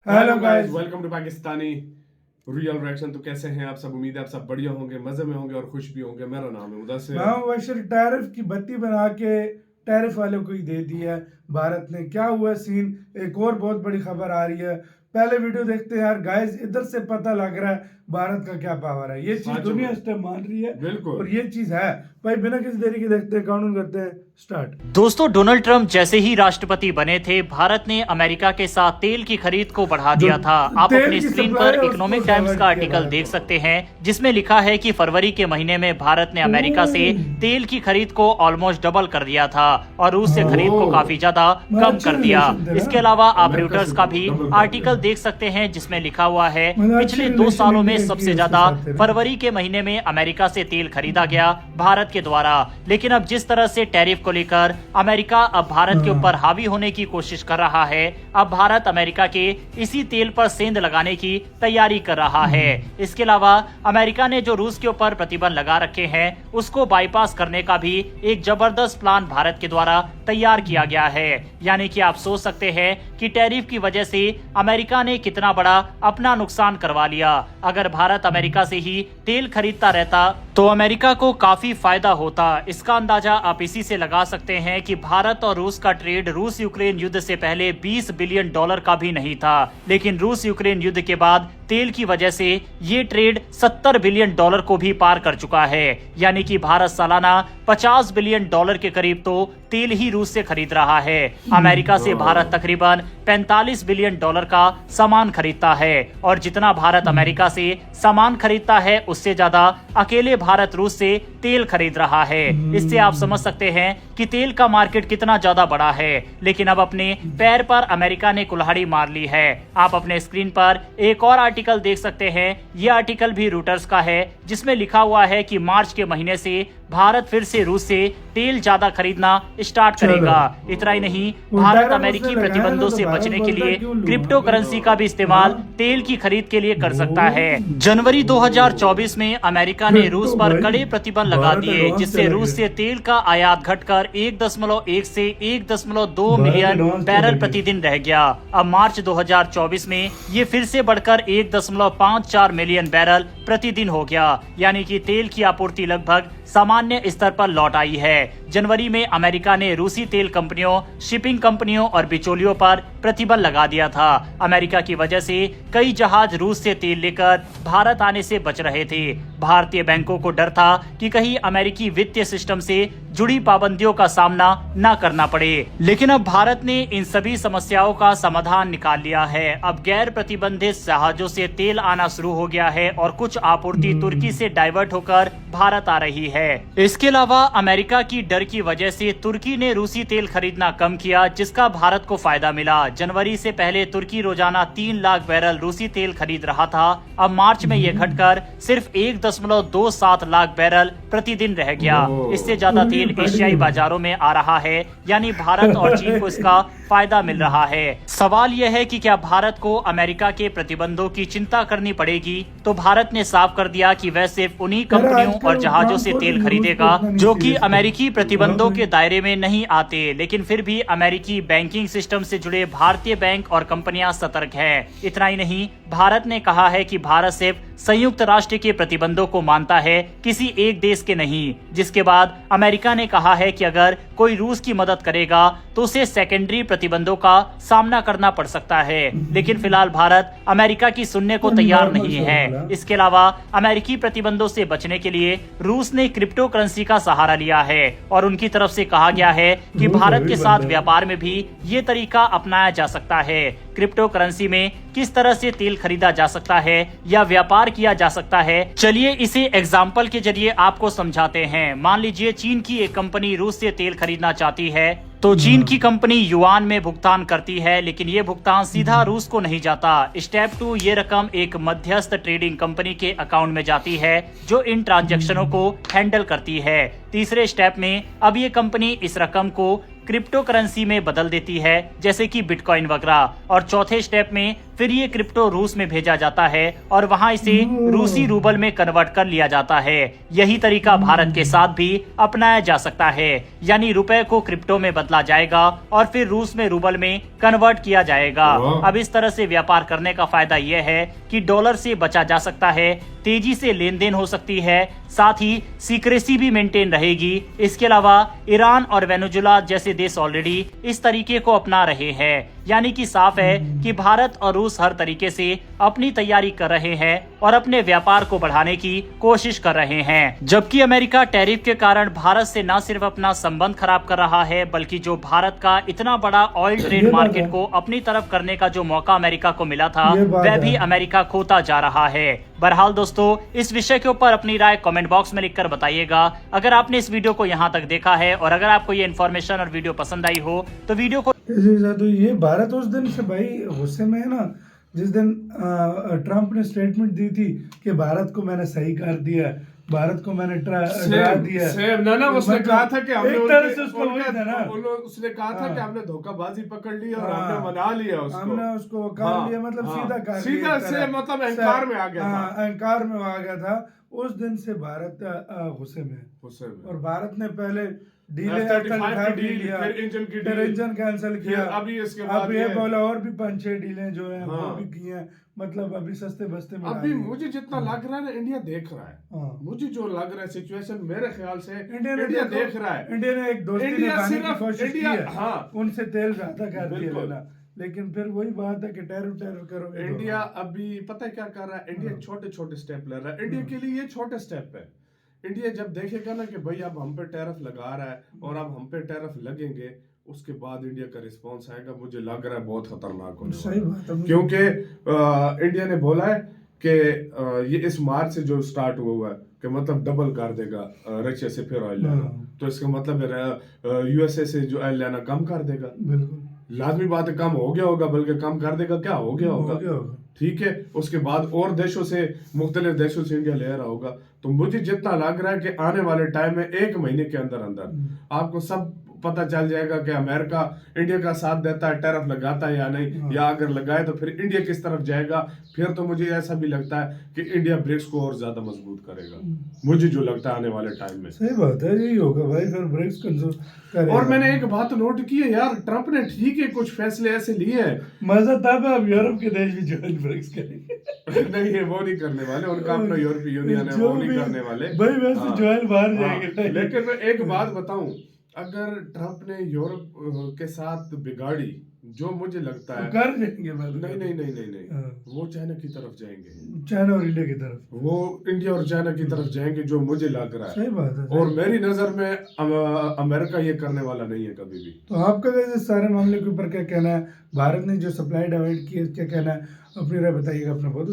Hello guys, welcome to Pakistani real reaction. तो कैसे हैं आप सब? उम्मीद है आप सब बढ़िया होंगे, मजे में होंगे और खुश भी होंगे। मेरा नाम है मुदस्सिर। मैं हूं बशीर। टैरिफ की बत्ती बना के टैरिफ वालों को ही दे दी है भारत ने। क्या हुआ सीन? एक और बहुत बड़ी खबर आ रही है। पहले वीडियो देखते हैं यार गाइस, इधर से पता लग रहा है भारत का क्या पावर है। ये चीज सच दुनिया में। इस टाइम मान रही है बिल्कुल। और ये चीज है। भाई बिना किसी देरी के देखते हैं, काउंट करते हैं, स्टार्ट। दोस्तों, डोनाल्ड ट्रंप जैसे ही राष्ट्रपति बने थे, भारत ने अमेरिका के साथ तेल की खरीद को बढ़ा दिया था। आप तेल अपनी की स्क्रीन सप्लाई पर है, इकोनॉमिक उसको टाइम्स डाइवर्ट का किया आर्टिकल भारत देख ने। सकते हैं, जिसमें लिखा है कि फरवरी के महीने में भारत ने अमेरिका से तेल की खरीद को ऑलमोस्ट डबल कर दिया था और रूस से खरीद को काफी ज्यादा कम कर दिया। इसके अलावा आप अमेरिका रॉयटर्स से का भी डबल कर आर्टिकल दिया। देख सकते हैं, जिसमें लिखा हुआ है मतलब पिछले अच्छी 2 सालों में रिलेशन सबसे की ज्यादा उसके साथ है। फरवरी के महीने में अमेरिका से तेल खरीदा गया भारत के द्वारा। लेकिन अब जिस तरह से टैरिफ को लेकर अमेरिका अब भारत के ऊपर हावी होने की कोशिश कर रहा है, अब भारत अमेरिका के इसी तेल पर सेंध लगाने की तैयारी कर रहा है। इसके अलावा अमेरिका ने जो रूस के ऊपर प्रतिबंध लगा रखे हैं, उसको बाईपास करने का भी एक जबरदस्त प्लान भारत के द्वारा तैयार किया गया है। यानी कि आप सोच सकते हैं कि टैरिफ की वजह से अमेरिका ने कितना बड़ा अपना नुकसान करवा लिया। अगर भारत अमेरिका से ही तेल खरीदता रहता तो अमेरिका को काफी फायदा होता। इसका अंदाजा आप इसी से लगा सकते हैं कि भारत और रूस का ट्रेड रूस यूक्रेन युद्ध से पहले $20 बिलियन का भी नहीं था, लेकिन रूस यूक्रेन युद्ध के बाद तेल की वजह से ये ट्रेड $70 बिलियन को भी पार कर चुका है। यानी कि भारत सालाना $50 बिलियन के करीब तो तेल ही रूस से खरीद रहा है। अमेरिका से भारत तकरीबन $45 बिलियन का सामान खरीदता है और जितना भारत अमेरिका से सामान खरीदता है, उससे ज्यादा अकेले भारत रूस से तेल खरीद रहा है। इससे आप समझ सकते हैं कि तेल का मार्केट कितना ज्यादा बड़ा है। लेकिन अब अपने पैर पर अमेरिका ने कुल्हाड़ी मार ली है। आप अपने स्क्रीन पर एक और आर्टिकल देख सकते हैं। यह आर्टिकल भी रॉयटर्स का है, जिसमें लिखा हुआ है कि मार्च के महीने से भारत फिर से रूस से तेल ज्यादा खरीदना स्टार्ट करेगा। इतना ही नहीं, भारत अमेरिकी प्रतिबंधों से बचने के लिए क्रिप्टो करेंसी का भी इस्तेमाल तेल की खरीद के लिए कर सकता है। जनवरी 2024 में अमेरिका ने रूस पर कड़े प्रतिबंध लगा दिए, जिससे रूस से तेल का आयात घटकर 1.1 से 1.2 मिलियन बैरल प्रतिदिन रह गया। अब मार्च 2024 में ये फिर से बढ़कर 1.54 मिलियन बैरल प्रतिदिन हो गया। यानी कि तेल की आपूर्ति लगभग सामान्य स्तर पर लौट आई है। जनवरी में अमेरिका ने रूसी तेल कंपनियों, शिपिंग कंपनियों और बिचौलियों पर प्रतिबंध लगा दिया था। अमेरिका की वजह से कई जहाज रूस से तेल लेकर भारत आने से बच रहे थे। भारतीय बैंकों को डर था कि कहीं अमेरिकी वित्तीय सिस्टम से जुड़ी पाबंदियों का सामना न करना पड़े। लेकिन अब भारत ने इन सभी समस्याओं का समाधान निकाल लिया है। अब गैर प्रतिबंधित जहाजों से तेल आना शुरू हो गया है और कुछ आपूर्ति तुर्की से डाइवर्ट होकर भारत आ रही है। इसके अलावा अमेरिका की डर की वजह से तुर्की ने रूसी तेल खरीदना कम किया, जिसका भारत को फायदा मिला। जनवरी से पहले तुर्की रोजाना 3 लाख बैरल रूसी तेल खरीद रहा था। अब मार्च में यह घटकर सिर्फ 1.27 लाख बैरल प्रतिदिन रह गया। इससे ज्यादा तेल एशियाई बाजारों में आ रहा है, यानी भारत और चीन को इसका फायदा मिल रहा है। सवाल यह है कि क्या भारत को अमेरिका के प्रतिबंधों की चिंता करनी पड़ेगी? तो भारत ने साफ कर दिया कि वह सिर्फ उन्हीं कंपनियों और जहाजों से तेल खरीदेगा जो कि अमेरिकी प्रतिबंधों के दायरे में नहीं आते। लेकिन फिर भी अमेरिकी बैंकिंग सिस्टम से जुड़े भारतीय बैंक और कंपनियां सतर्क हैं। इतना ही नहीं, भारत ने कहा है कि भारत सिर्फ संयुक्त राष्ट्र के प्रतिबंधों को मानता है, किसी एक देश के नहीं। जिसके बाद अमेरिका ने कहा है कि अगर कोई रूस की मदद करेगा तो उसे सेकेंडरी प्रतिबंधों का सामना करना पड़ सकता है। लेकिन फिलहाल भारत अमेरिका की सुनने को तैयार नहीं है। इसके अलावा अमेरिकी प्रतिबंधों से बचने के लिए रूस ने क्रिप्टो करेंसी का सहारा लिया है और उनकी तरफ से कहा गया है कि भारत के साथ व्यापार में भी ये तरीका अपनाया जा सकता है। क्रिप्टो करेंसी में किस तरह से तेल खरीदा जा सकता है या व्यापार किया जा सकता है, चलिए इसे एग्जाम्पल के जरिए आपको समझाते हैं। मान लीजिए चीन की एक कंपनी रूस से तेल खरीदना चाहती है, तो चीन की कंपनी युआन में भुगतान करती है, लेकिन ये भुगतान सीधा रूस को नहीं जाता। स्टेप 2, ये रकम एक मध्यस्थ ट्रेडिंग कंपनी के अकाउंट में जाती है जो इन ट्रांजैक्शनों को हैंडल करती है। तीसरे स्टेप में अब ये कंपनी इस रकम को क्रिप्टो करेंसी में बदल देती है, जैसे कि बिटकॉइन वगैरह। और चौथे स्टेप में फिर ये क्रिप्टो रूस में भेजा जाता है और वहां इसे रूसी रूबल में कन्वर्ट कर लिया जाता है। यही तरीका भारत के साथ भी अपनाया जा सकता है, यानी रुपए को क्रिप्टो में बदला जाएगा और फिर रूस में रूबल में कन्वर्ट किया जाएगा। अब इस तरह से व्यापार करने का फायदा यह है कि डॉलर से बचा जा सकता है, तेजी से लेन देन हो सकती है, साथ ही सीक्रेसी भी मेंटेन रहेगी। इसके अलावा ईरान और वेनेजुएला जैसे देश ऑलरेडी इस तरीके को अपना रहे हैं, यानी कि साफ है कि भारत और रूस हर तरीके से अपनी तैयारी कर रहे हैं और अपने व्यापार को बढ़ाने की कोशिश कर रहे हैं। जबकि अमेरिका टैरिफ के कारण भारत से न सिर्फ अपना संबंध खराब कर रहा है, बल्कि जो भारत का इतना बड़ा ऑयल ट्रेड मार्केट को अपनी तरफ करने का जो मौका अमेरिका को मिला था, वह भी अमेरिका खोता जा रहा है। बहरहाल दोस्तों, इस विषय के ऊपर अपनी राय कमेंट बॉक्स में लिखकर बताइएगा। अगर आपने इस वीडियो को यहाँ तक देखा है और अगर आपको ये इन्फॉर्मेशन और वीडियो पसंद आई हो तो वीडियो को तो ये भारत उस दिन से भाई गुस्से में है ना, जिस दिन ट्रम्प ने स्टेटमेंट दी थी कि भारत को मैंने सही कर दिया, भारत को मैंने डरा दिया। ना ना, उसने कहा था कि हमने एक तरह से उसको वही था ना, उसने कहा था कि हमने धोखाबाजी पकड़ ली और हमने मना लिया उसको, हमने उसको कर लिया, मतलब सीधा कर लिया, सीधा से मतलब अहंकार में आ गया था, अहंकार में आ गया था। उस दिन से भारत गुस्से में, और भारत ने पहले डील लिया, फिर इंजन कैंसिल किया, अब ये बोला और भी 5-6 डीलें जो है वो भी की हैं, मतलब अभी सस्ते बस्ते में। अभी मुझे जितना लग रहा है ना, इंडिया देख रहा है, मुझे जो लग रहा है सिचुएशन, मेरे ख्याल से इंडिया देख रहा है। इंडिया ने एक दोस्ती निभाने की कोशिश की है, उनसे तेल ज्यादा कर दिया ना, लेकिन फिर वही बात है कि टैरिफ करो। इंडिया अभी पता है क्या कर रहा है, इंडिया छोटे छोटे स्टेप ले रहा है। इंडिया के लिए ये छोटे स्टेप है। इंडिया जब देखेगा ना कि भाई अब हम पे टैरिफ लगा रहा है और अब हम पे टैरिफ लगेंगे, उसके बाद इंडिया का रिस्पांस आएगा, मुझे लग रहा है बहुत खतरनाक होने वाला। सही बात है, क्योंकि इंडिया ने बोला है कि ये इस मार्च से जो स्टार्ट हुआ है कि मतलब डबल कर देगा रशिया से फिर ऑयल लेना, तो इसका मतलब यूएसए से जो ऑयल लेना कम कर देगा। बिल्कुल लाजमी बात है, कम हो गया होगा, बल्कि कम कर देगा, क्या हो गया होगा, ठीक है। उसके बाद और देशों से, मुख्तलिफ देशों से इंडिया ले रहा होगा। तो मुझे जितना लग रहा है कि आने वाले टाइम में 1 महीने के अंदर अंदर आपको सब पता चल जाएगा कि अमेरिका इंडिया का साथ देता है, टैरिफ लगाता है या नहीं, या अगर लगाए तो फिर इंडिया किस तरफ जाएगा। फिर तो मुझे ऐसा भी लगता है कि इंडिया ब्रिक्स को और ज्यादा मजबूत करेगा, मुझे जो लगता है आने वाले टाइम में। सही बात है, यही होगा भाई, फिर ब्रिक्स करेगा। और मैंने एक बात नोट की है यार, ट्रंप ने ठीक है कुछ फैसले ऐसे लिए हैं, मजा तब है अब यूरोप के देश भी ज्वाइन ब्रिक्स करेंगे। नहीं है, वो नहीं करने वाले, उनका अपना यूरोपीय यूनियन है, वो नहीं करने वाले भाई, वैसे ज्वाइन बाहर जाएंगे। लेकिन मैं एक बात बताऊं, अगर ट्रंप ने यूरोप के साथ बिगाड़ी, जो मुझे लगता है कर देंगे। नहीं, वो चाइना की तरफ जाएंगे, चाइना और इंडिया की तरफ, वो इंडिया और चाइना की तरफ जाएंगे, जो मुझे लग रहा है। सही बात है, और मेरी नजर में अमेरिका ये करने वाला नहीं है कभी भी। तो आपका इस सारे मामले के ऊपर क्या कहना है? भारत ने जो सप्लाई डिवाइड की है, क्या कहना है? अपनी राय बताइएगा। अपना बहुत